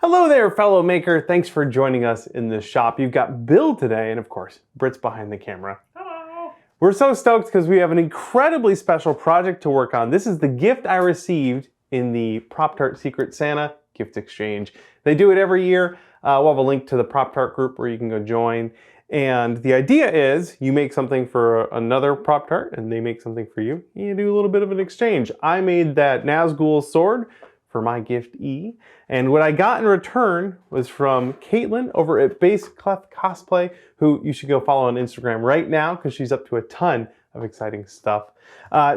Hello there, fellow maker. Thanks for joining us in this shop. You've got Bill today, and of course, Britt's behind the camera. Hello. We're so stoked because we have an incredibly special project to work on. This is the gift I received in the Prop-Tart Secret Santa gift exchange. They do it every year. We'll have a link to the Prop-Tart group where you can go join. And the idea is you make something for another Prop-Tart and they make something for you. You do a little bit of an exchange. I made that Nazgul sword for my gift E. And what I got in return was from Caitlin over at Clef Cosplay, who you should go follow on Instagram right now because she's up to a ton of exciting stuff.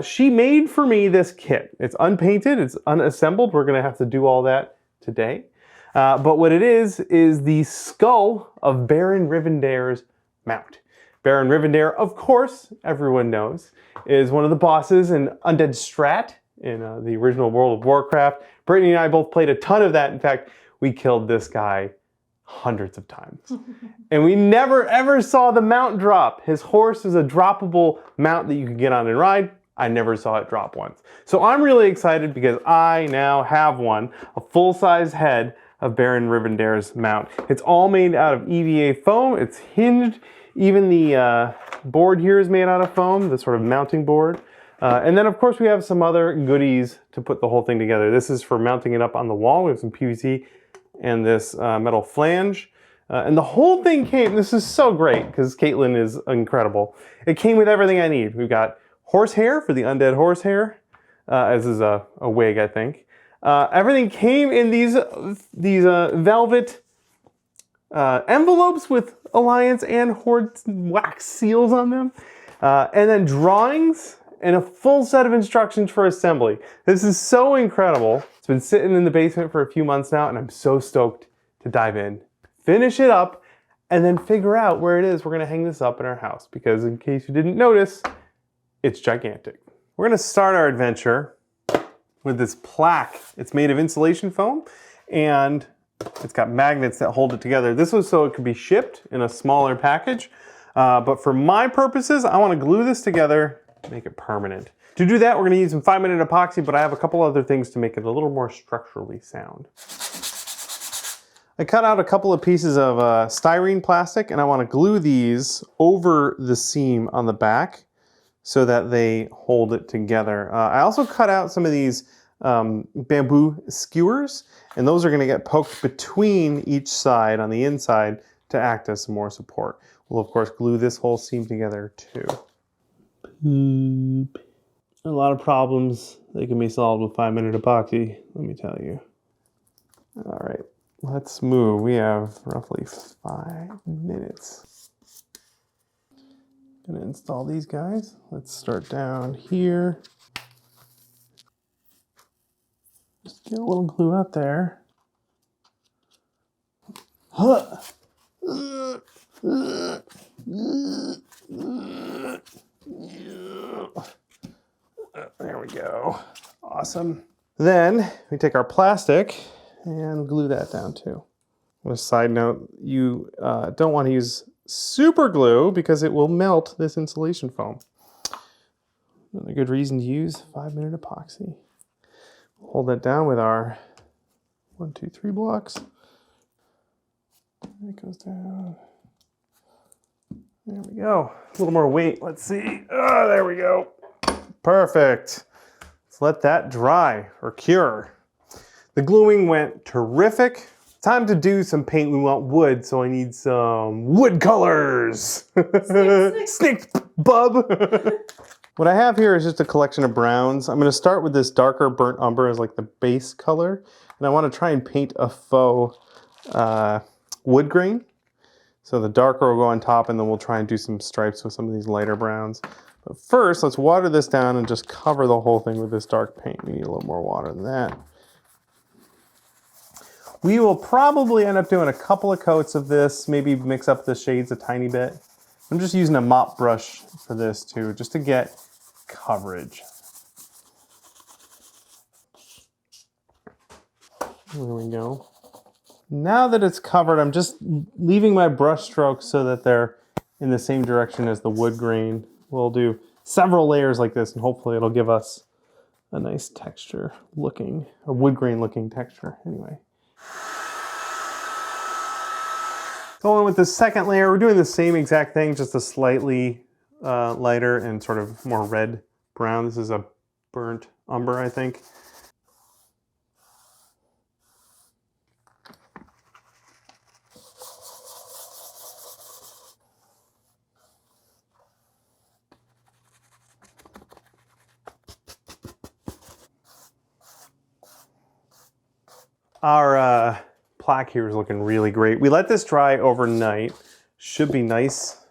She made for me this kit. It's unpainted, it's unassembled. We're gonna have to do all that today. But what it is the skull of Baron Rivendare's mount. Baron Rivendare, of course, everyone knows, is one of the bosses in Undead Strat in the original World of Warcraft. Brittany and I both played a ton of that. In fact, we killed this guy hundreds of times. And we never ever saw the mount drop. His horse is a droppable mount that you can get on and ride. I never saw it drop once. So I'm really excited because I now have one, a full-size head of Baron Rivendare's mount. It's all made out of EVA foam. It's hinged. Even the board here is made out of foam, the sort of mounting board. And then of course we have some other goodies to put the whole thing together. This is for mounting it up on the wall. We have some PVC and this metal flange. And the whole thing came, this is so great because Caitlin is incredible. It came with everything I need. We've got horsehair for the undead horsehair, as is a wig, I think. Everything came in these velvet envelopes with Alliance and Horde wax seals on them. And then drawings and a full set of instructions for assembly. This is so incredible. It's been sitting in the basement for a few months now, and I'm so stoked to dive in, finish it up, and then figure out where it is we're gonna hang this up in our house, because in case you didn't notice, it's gigantic. We're gonna start our adventure with this plaque. It's made of insulation foam, and it's got magnets that hold it together. This was so it could be shipped in a smaller package, but for my purposes, I wanna glue this together, make it permanent. To do that, we're gonna use some 5-minute epoxy, but I have a couple other things to make it a little more structurally sound. I cut out a couple of pieces of styrene plastic, and I wanna glue these over the seam on the back so that they hold it together. I also cut out some of these bamboo skewers, and those are gonna get poked between each side on the inside to act as some more support. We'll of course glue this whole seam together too. A lot of problems that can be solved with 5-minute epoxy, let me tell you. All right, let's move. We have roughly 5 minutes. Gonna install these guys. Let's start down here. Just get a little glue out there. Huh. There we go. Awesome. Then we take our plastic and glue that down too. On a side note, you don't want to use super glue because it will melt this insulation foam. Another good reason to use 5-minute epoxy. Hold that down with our 1, 2, 3 blocks. It goes down. There we go. A little more weight. Let's see. Oh, there we go. Perfect. Let's let that dry or cure. The gluing went terrific. Time to do some paint. We want wood, so I need some wood colors. Snick, bub. What I have here is just a collection of browns. I'm going to start with this darker burnt umber as like the base color, and I want to try and paint a faux wood grain. So the darker will go on top, and then we'll try and do some stripes with some of these lighter browns. But first, let's water this down and just cover the whole thing with this dark paint. We need a little more water than that. We will probably end up doing a couple of coats of this, maybe mix up the shades a tiny bit. I'm just using a mop brush for this too, just to get coverage. There we go. Now that it's covered, I'm just leaving my brush strokes so that they're in the same direction as the wood grain. We'll do several layers like this, and hopefully it'll give us a nice texture looking, a wood grain looking texture anyway. Going with the second layer, we're doing the same exact thing, just a slightly lighter and sort of more red brown. This is a burnt umber, I think. Our plaque here is looking really great. We let this dry overnight. Should be nice,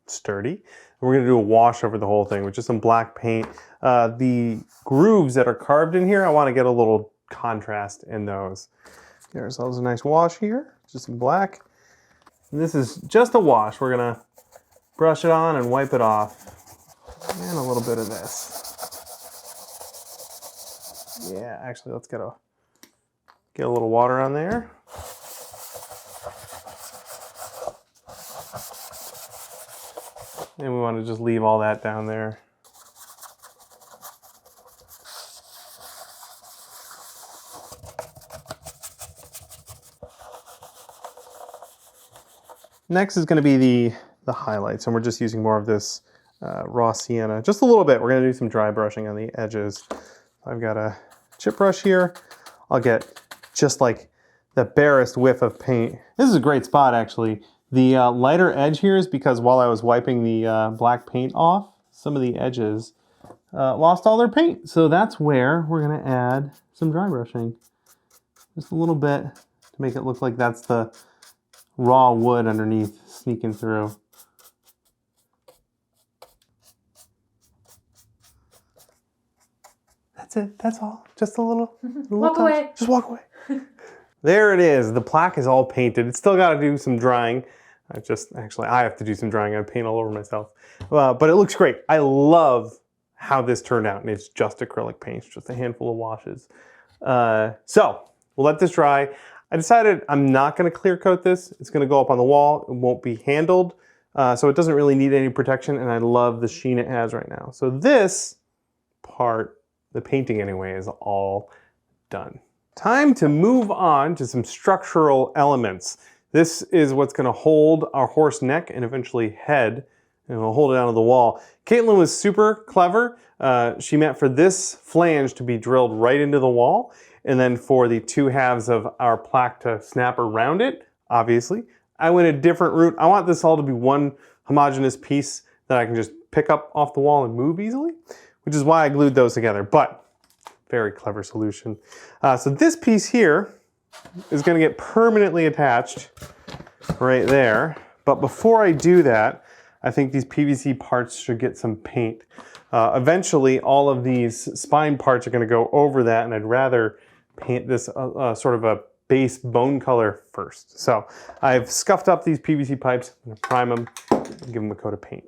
sturdy. We're gonna do a wash over the whole thing with just some black paint. The grooves that are carved in here, I wanna get a little contrast in those. Get ourselves a nice wash here, just some black. And this is just a wash. We're gonna brush it on and wipe it off. And a little bit of this. Yeah, actually, let's get a little water on there. And we want to just leave all that down there. Next is going to be the highlights, and we're just using more of this raw sienna. Just a little bit. We're going to do some dry brushing on the edges. I've got a chip brush here. I'll get just like the barest whiff of paint. This is a great spot, actually. The lighter edge here is because while I was wiping the black paint off, some of the edges lost all their paint. So that's where we're gonna add some dry brushing. Just a little bit to make it look like that's the raw wood underneath sneaking through. That's it, that's all. Just a little Walk touch. away. Just walk away. There it is. The plaque is all painted. It's still got to do some drying. I have to do some drying. I paint all over myself. But it looks great. I love how this turned out. And it's just acrylic paint, just a handful of washes. So we'll let this dry. I decided I'm not going to clear coat this. It's going to go up on the wall. It won't be handled. So it doesn't really need any protection. And I love the sheen it has right now. So this part, the painting anyway, is all done. Time to move on to some structural elements. This is what's going to hold our horse neck and eventually head, and we'll hold it onto the wall. Caitlin was super clever. She meant for this flange to be drilled right into the wall, and then for the two halves of our plaque to snap around it, obviously. I went a different route. I want this all to be one homogeneous piece that I can just pick up off the wall and move easily, which is why I glued those together. But very clever solution. So this piece here is going to get permanently attached right there. But before I do that, I think these PVC parts should get some paint. Eventually, all of these spine parts are going to go over that, and I'd rather paint this sort of a base bone color first. So I've scuffed up these PVC pipes. I'm going to prime them and give them a coat of paint.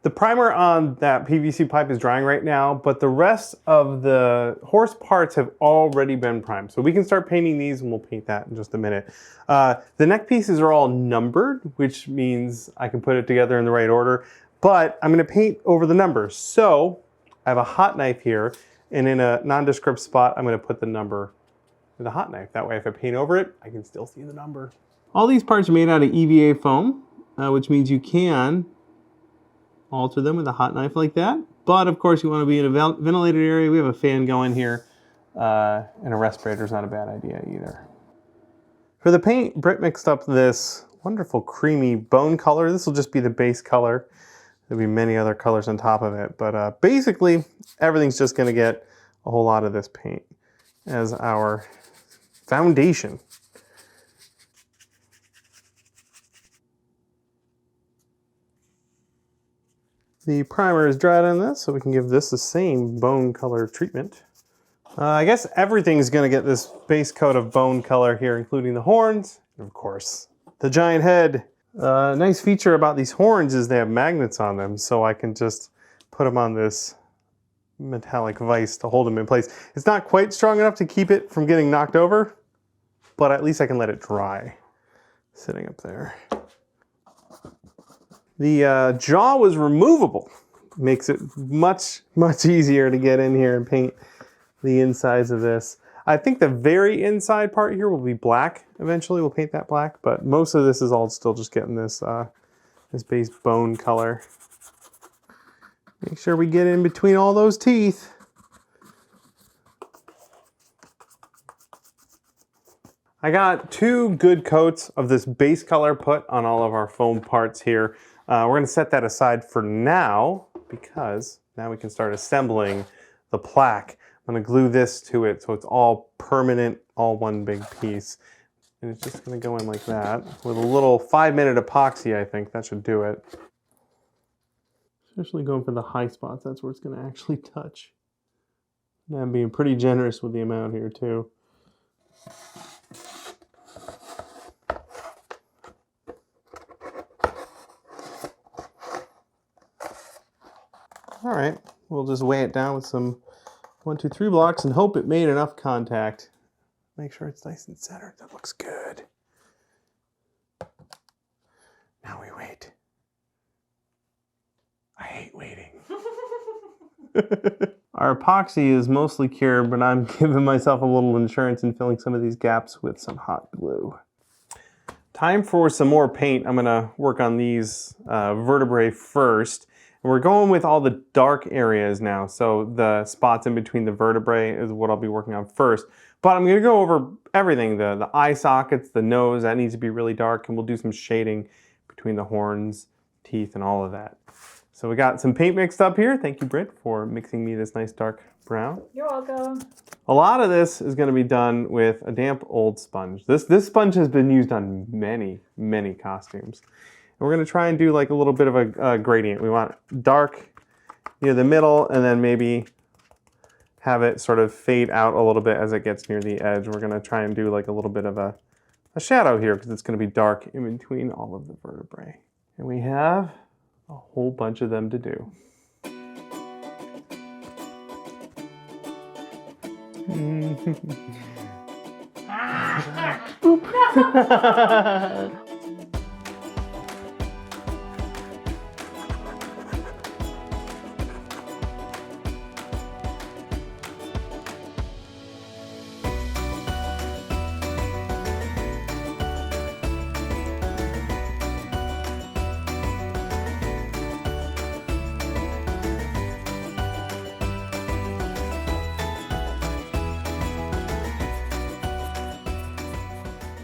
The primer on that PVC pipe is drying right now, but the rest of the horse parts have already been primed. So we can start painting these, and we'll paint that in just a minute. The neck pieces are all numbered, which means I can put it together in the right order, but I'm gonna paint over the numbers. So I have a hot knife here, and in a nondescript spot, I'm gonna put the number with a hot knife. That way, if I paint over it, I can still see the number. All these parts are made out of EVA foam, which means you can alter them with a hot knife like that. But of course you want to be in a ventilated area. We have a fan going here, and a respirator is not a bad idea either. For the paint, Britt mixed up this wonderful creamy bone color. This will just be the base color. There'll be many other colors on top of it, but basically everything's just going to get a whole lot of this paint as our foundation. The primer is dried on this, so we can give this the same bone color treatment. I guess everything's going to get this base coat of bone color here, including the horns, and of course, the giant head. Nice feature about these horns is they have magnets on them, so I can just put them on this metallic vise to hold them in place. It's not quite strong enough to keep it from getting knocked over, but at least I can let it dry sitting up there. The jaw was removable. Makes it much easier to get in here and paint the insides of this. I think the very inside part here will be black. Eventually we'll paint that black, but most of this is all still just getting this, this base bone color. Make sure we get in between all those teeth. I got 2 good coats of this base color put on all of our foam parts here. We're going to set that aside for now because now we can start assembling the plaque. I'm going to glue this to it so it's all permanent, all one big piece. And it's just going to go in like that with a little 5-minute epoxy, I think. That should do it. Especially going for the high spots, that's where it's going to actually touch. And I'm being pretty generous with the amount here too. All right, we'll just weigh it down with some 1, 2, 3 blocks and hope it made enough contact. Make sure it's nice and centered. That looks good. Now we wait. I hate waiting. Our epoxy is mostly cured, but I'm giving myself a little insurance and filling some of these gaps with some hot glue. Time for some more paint. I'm gonna work on these vertebrae first. And we're going with all the dark areas now. So the spots in between the vertebrae is what I'll be working on first. But I'm gonna go over everything, the eye sockets, the nose, that needs to be really dark, and we'll do some shading between the horns, teeth, and all of that. So we got some paint mixed up here. Thank you, Britt, for mixing me this nice dark brown. You're welcome. A lot of this is going to be done with a damp old sponge. This sponge has been used on many, many costumes. And we're going to try and do like a little bit of a gradient. We want dark near the middle and then maybe have it sort of fade out a little bit as it gets near the edge. We're going to try and do like a little bit of a shadow here because it's going to be dark in between all of the vertebrae. And we have a whole bunch of them to do.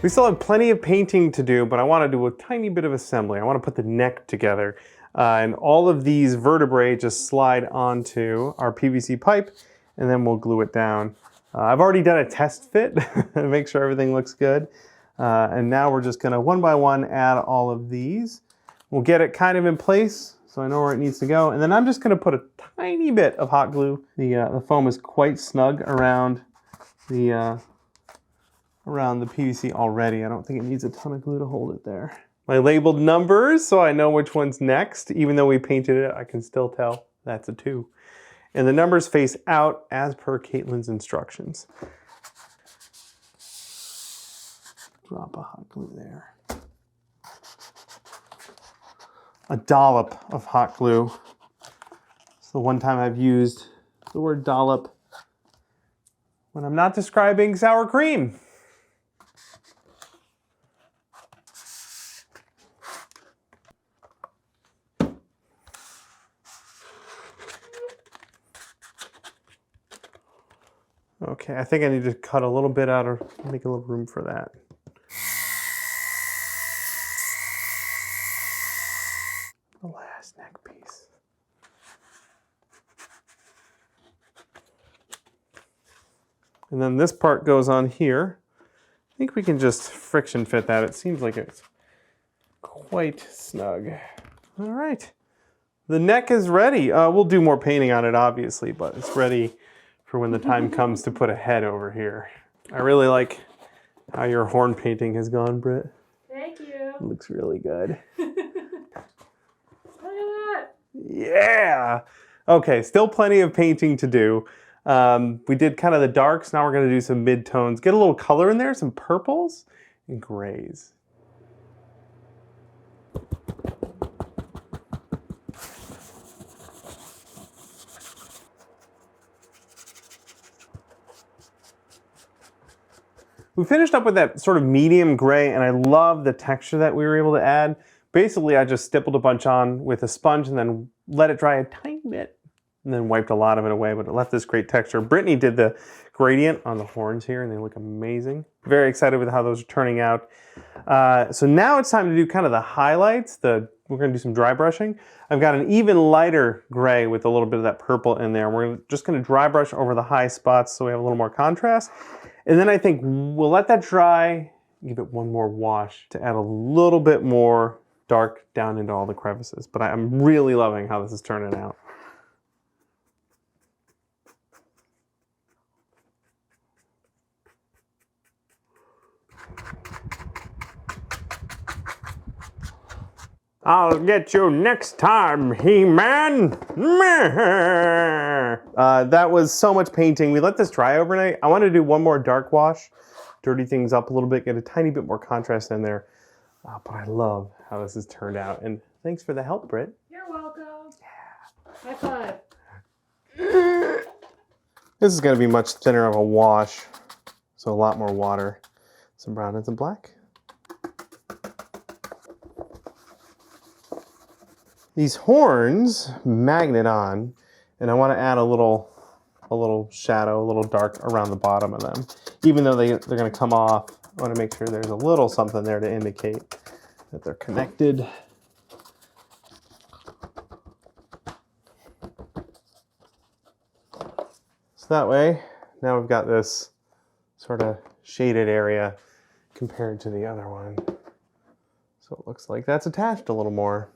We still have plenty of painting to do, but I want to do a tiny bit of assembly. I want to put the neck together. And all of these vertebrae just slide onto our PVC pipe, and then we'll glue it down. I've already done a test fit to make sure everything looks good. And now we're just going to one by one add all of these. We'll get it kind of in place so I know where it needs to go. And then I'm just going to put a tiny bit of hot glue. The foam is quite snug around the PVC already. I don't think it needs a ton of glue to hold it there. I labeled numbers so I know which one's next. Even though we painted it, I can still tell that's a 2. And the numbers face out as per Caitlin's instructions. Drop a hot glue there. A dollop of hot glue. It's the one time I've used the word dollop when I'm not describing sour cream. Okay, I think I need to cut a little bit out or make a little room for that. The last neck piece. And then this part goes on here. I think we can just friction fit that. It seems like it's quite snug. All right, the neck is ready. We'll do more painting on it, obviously, but it's ready for when the time comes to put a head over here. I really like how your horn painting has gone, Britt. Thank you. It looks really good. Look at that. Yeah. Okay, still plenty of painting to do. We did kind of the darks. Now we're going to do some mid-tones. Get a little color in there, some purples and grays. We finished up with that sort of medium gray, and I love the texture that we were able to add. Basically, I just stippled a bunch on with a sponge and then let it dry a tiny bit, and then wiped a lot of it away, but it left this great texture. Brittany did the gradient on the horns here, and they look amazing. Very excited with how those are turning out. So now it's time to do kind of the highlights. We're gonna do some dry brushing. I've got an even lighter gray with a little bit of that purple in there. We're just gonna dry brush over the high spots so we have a little more contrast. And then I think we'll let that dry, give it one more wash to add a little bit more dark down into all the crevices. But I'm really loving how this is turning out. I'll get you next time, He-Man. That was so much painting. We let this dry overnight. I want to do one more dark wash, dirty things up a little bit, get a tiny bit more contrast in there. But I love how this has turned out. And thanks for the help, Britt. You're welcome. Yeah. High five. This is going to be much thinner of a wash, so a lot more water. Some brown and some black. These horns magnet on, and I want to add a little shadow, a little dark around the bottom of them. Even though they're going to come off, I want to make sure there's a little something there to indicate that they're connected. So that way, now we've got this sort of shaded area compared to the other one. So it looks like that's attached a little more.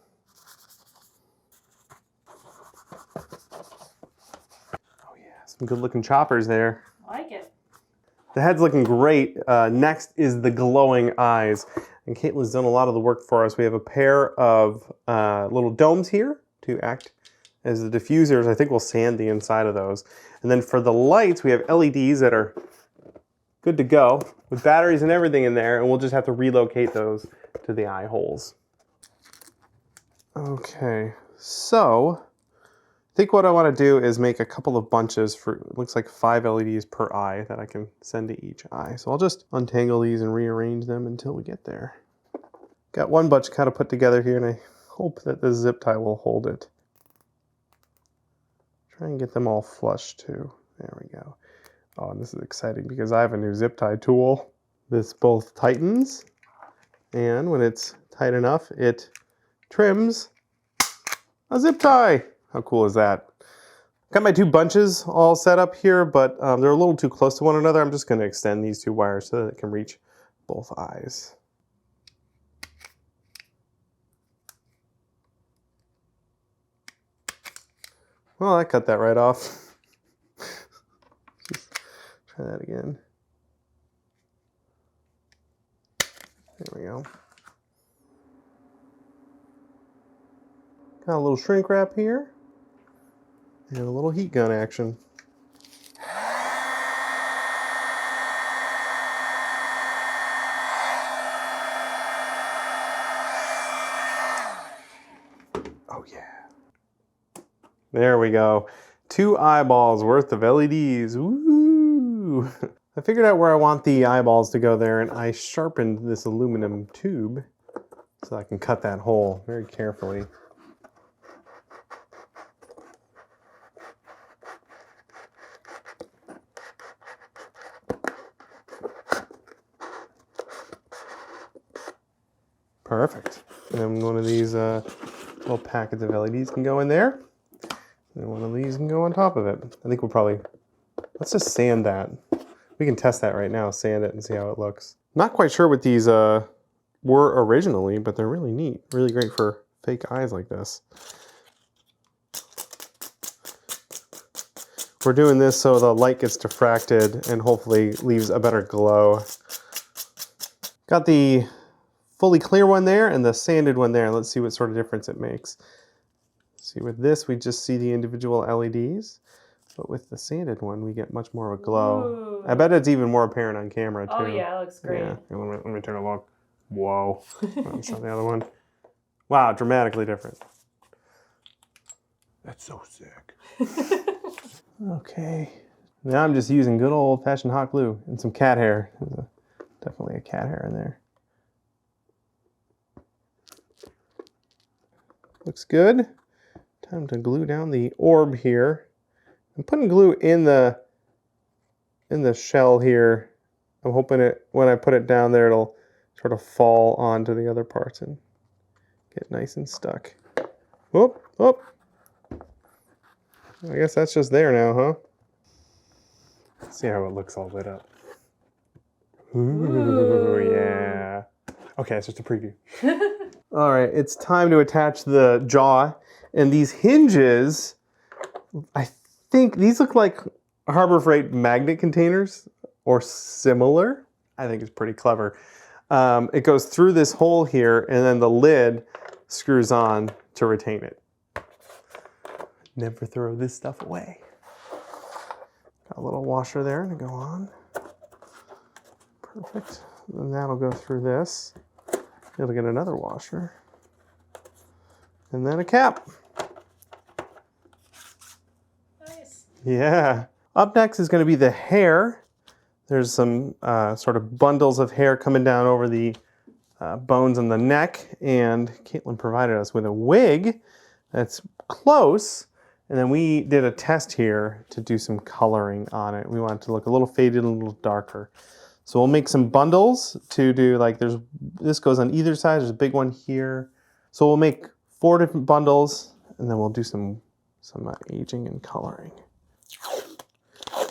Some good looking choppers there. I like it. The head's looking great. Next is the glowing eyes. And Caitlin's done a lot of the work for us. We have a pair of little domes here to act as the diffusers. I think we'll sand the inside of those. And then for the lights, we have LEDs that are good to go with batteries and everything in there. And we'll just have to relocate those to the eye holes. Okay, so I think what I want to do is make a couple of bunches for, it looks like 5 LEDs per eye that I can send to each eye. So I'll just untangle these and rearrange them until we get there. Got one bunch kind of put together here, and I hope that the zip tie will hold it. Try and get them all flush too. There we go. Oh, and this is exciting because I have a new zip tie tool. This both tightens, and when it's tight enough, it trims a zip tie. How cool is that? Got my 2 bunches all set up here, but they're a little too close to one another. I'm just going to extend these 2 wires so that it can reach both eyes. Well, I cut that right off. Just try that again. There we go. Got a little shrink wrap here. And a little heat gun action. Oh yeah. There we go. 2 eyeballs worth of LEDs. Woo! I figured out where I want the eyeballs to go there, and I sharpened this aluminum tube so I can cut that hole very carefully. Perfect. And then one of these little packets of LEDs can go in there. And one of these can go on top of it. I think we'll probably, let's just sand that. We can test that right now, sand it and see how it looks. Not quite sure what these were originally, but they're really neat. Really great for fake eyes like this. We're doing this so the light gets diffracted and hopefully leaves a better glow. Got the fully clear one there and the sanded one there. Let's see what sort of difference it makes. See, with this, we just see the individual LEDs, but with the sanded one, we get much more of a glow. Ooh. I bet it's even more apparent on camera, too. Oh, yeah, it looks great. Yeah. Let me turn it along. Whoa. That's not the other one. Wow, dramatically different. That's so sick. Okay. Now I'm just using good old-fashioned hot glue and some cat hair. like a cat hair in there. Looks good. Time to glue down the orb here. I'm putting glue in the shell here. I'm hoping when I put it down there, it'll sort of fall onto the other parts and get nice and stuck. Whoop, whoop. I guess that's just there now, huh? Let's see how it looks all lit up. Ooh, yeah. Okay, it's just a preview. All right, it's time to attach the jaw. And these hinges, I think these look like Harbor Freight magnet containers or similar. I think it's pretty clever. It goes through this hole here and then the lid screws on to retain it. Never throw this stuff away. Got a little washer there to go on. Perfect. And that'll go through this. It'll get another washer. And then a cap. Nice. Yeah. Up next is going to be the hair. There's some sort of bundles of hair coming down over the bones on the neck. And Caitlin provided us with a wig that's close. And then we did a test here to do some coloring on it. We want it to look a little faded and a little darker. So we'll make some bundles to do like this goes on either side. There's a big one here. So we'll make 4 different bundles and then we'll do some aging and coloring.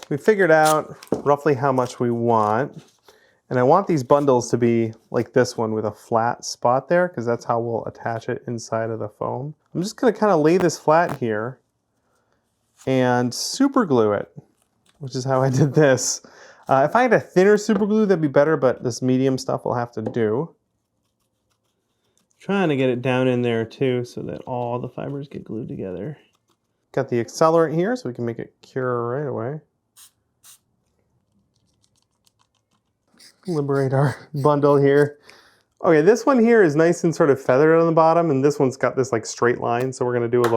We figured out roughly how much we want. And I want these bundles to be like this one with a flat spot there because that's how we'll attach it inside of the foam. I'm just gonna kind of lay this flat here and super glue it, which is how I did this. If I had a thinner super glue, that'd be better, but this medium stuff will have to do. Trying to get it down in there too so that all the fibers get glued together. Got the accelerant here so we can make it cure right away. Liberate our bundle here. Okay, this one here is nice and sort of feathered on the bottom, and this one's got this like straight line, so we're gonna do a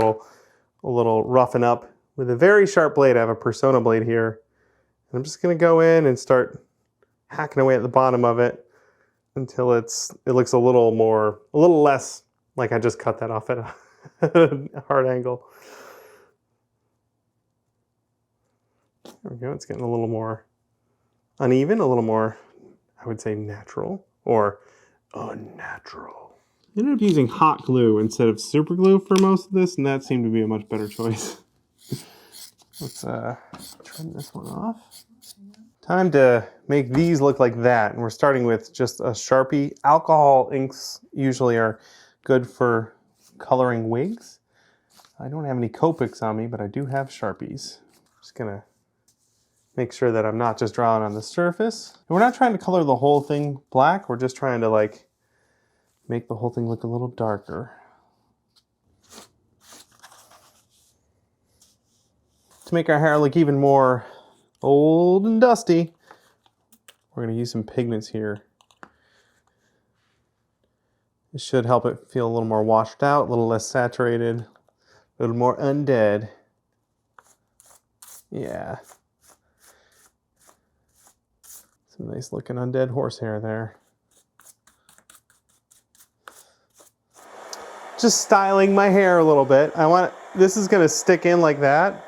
little roughen up with a very sharp blade. I have a Persona blade here. And I'm just gonna go in and start hacking away at the bottom of it until it looks a little less like I just cut that off at a hard angle. There we go, it's getting a little more uneven, a little more, I would say, natural or unnatural. I ended up using hot glue instead of super glue for most of this, and that seemed to be a much better choice. Let's trim this one off. Time to make these look like that. And we're starting with just a Sharpie. Alcohol inks usually are good for coloring wigs. I don't have any Copics on me, but I do have Sharpies. Just gonna make sure that I'm not just drawing on the surface. And we're not trying to color the whole thing black. We're just trying to like make the whole thing look a little darker. To make our hair look even more old and dusty, we're going to use some pigments here. It should help it feel a little more washed out, a little less saturated, a little more undead. Yeah. Some nice looking undead horsehair there. Just styling my hair a little bit. This is going to stick in like that.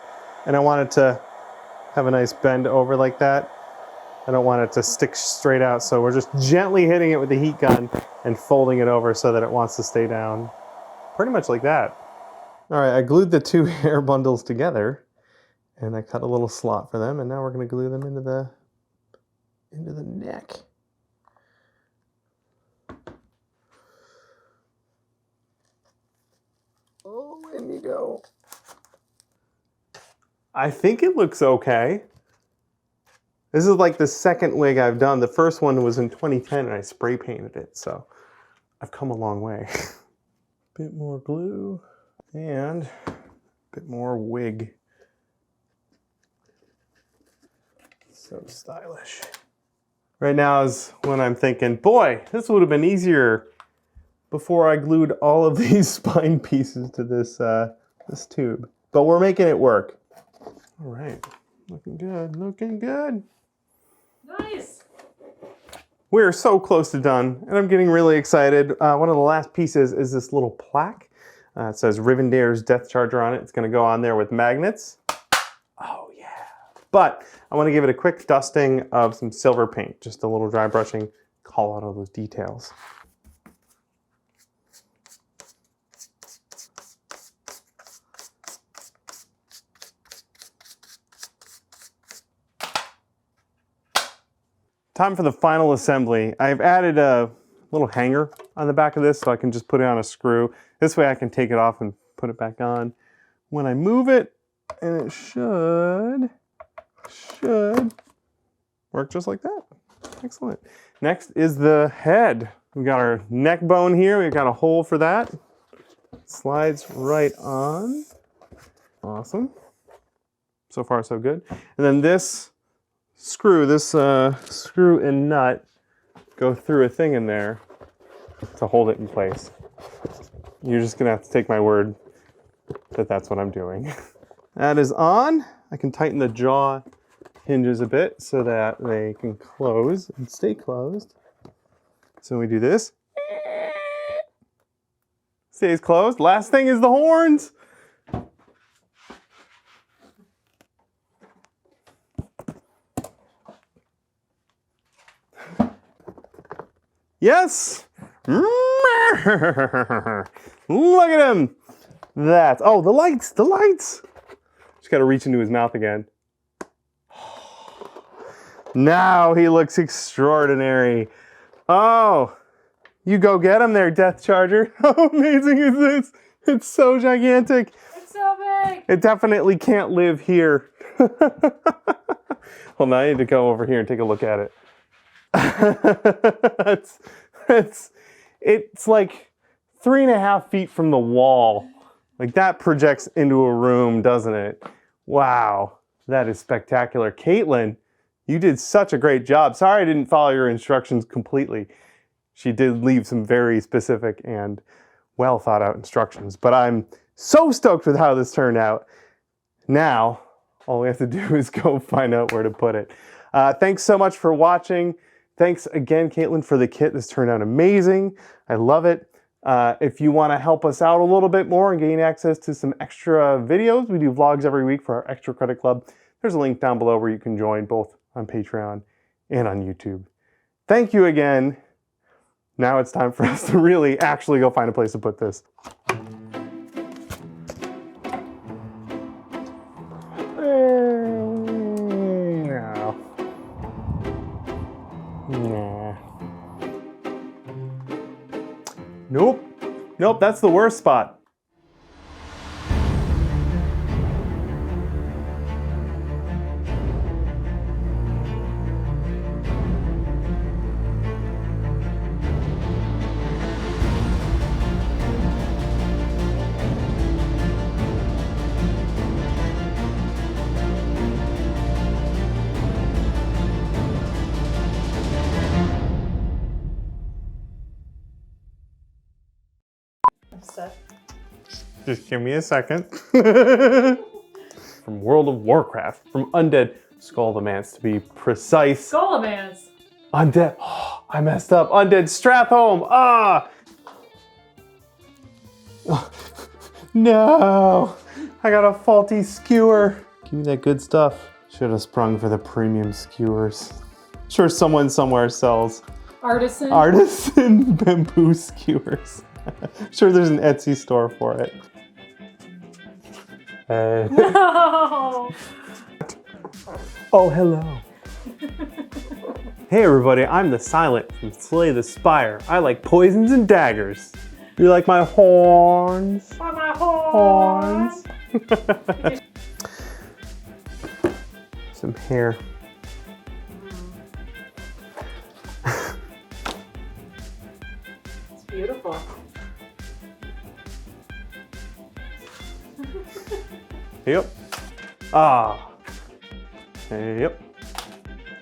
And I want it to have a nice bend over like that. I don't want it to stick straight out, so we're just gently hitting it with the heat gun and folding it over so that it wants to stay down. Pretty much like that. All right, I glued the 2 hair bundles together and I cut a little slot for them, and now we're going to glue them into the neck. Oh, in you go. I think it looks okay. This is like the second wig I've done. The first one was in 2010 and I spray painted it, so I've come a long way. Bit more glue and a bit more wig. So stylish. Right now is when I'm thinking, boy, this would have been easier before I glued all of these spine pieces to this tube. But we're making it work. All right, looking good, looking good. Nice. We're so close to done, and I'm getting really excited. One of the last pieces is this little plaque. It says Rivendare's Deathcharger on it. It's gonna go on there with magnets. Oh yeah. But I wanna give it a quick dusting of some silver paint, just a little dry brushing, call out all those details. Time for the final assembly. I've added a little hanger on the back of this so I can just put it on a screw. This way I can take it off and put it back on when I move it, and it should work just like that. Excellent. Next is the head. We've got our neck bone here. We've got a hole for that. Slides right on. Awesome. So far so good. And then this screw and nut go through a thing in there to hold it in place. You're just gonna have to take my word that that's what I'm doing. That is on. I can tighten the jaw hinges a bit so that they can close and stay closed. So we do this. Stays closed. Last thing is the horns. Yes! Look at him! That's, oh, the lights! Just gotta reach into his mouth again. Now he looks extraordinary. Oh, you go get him there, Deathcharger. How amazing is this? It's so gigantic. It's so big. It definitely can't live here. Well, now I need to go over here and take a look at it. It's like 3.5 feet from the wall. Like that projects into a room, doesn't it? Wow, that is spectacular. Caitlin, you did such a great job. Sorry I didn't follow your instructions completely. She did leave some very specific and well thought out instructions, but I'm so stoked with how this turned out. Now, all we have to do is go find out where to put it. Thanks so much for watching. Thanks again, Caitlin, for the kit. This turned out amazing. I love it. If you want to help us out a little bit more and gain access to some extra videos, we do vlogs every week for our Extra Credit Club. There's a link down below where you can join both on Patreon and on YouTube. Thank you again. Now it's time for us to really actually go find a place to put this. Nope, that's the worst spot. Just give me a second. From World of Warcraft, from Undead Skull the Mance to be precise. Skullomance. Undead, oh, I messed up. Undead Strathholm, ah! No, I got a faulty skewer. Give me that good stuff. Should have sprung for the premium skewers. Sure someone somewhere sells artisan bamboo skewers. Sure there's an Etsy store for it. No. Oh, hello. Hey everybody, I'm the Silent from Slay the Spire. I like poisons and daggers. You like my horns? My horns. Some hair. It's beautiful. Yep. Ah. Yep.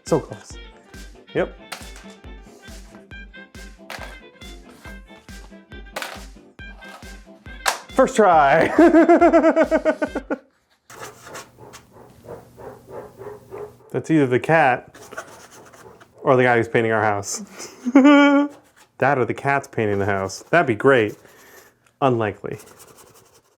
So close. Yep. First try. That's either the cat Or the guy who's painting our house. That or the cat's painting the house. That'd be great. Unlikely.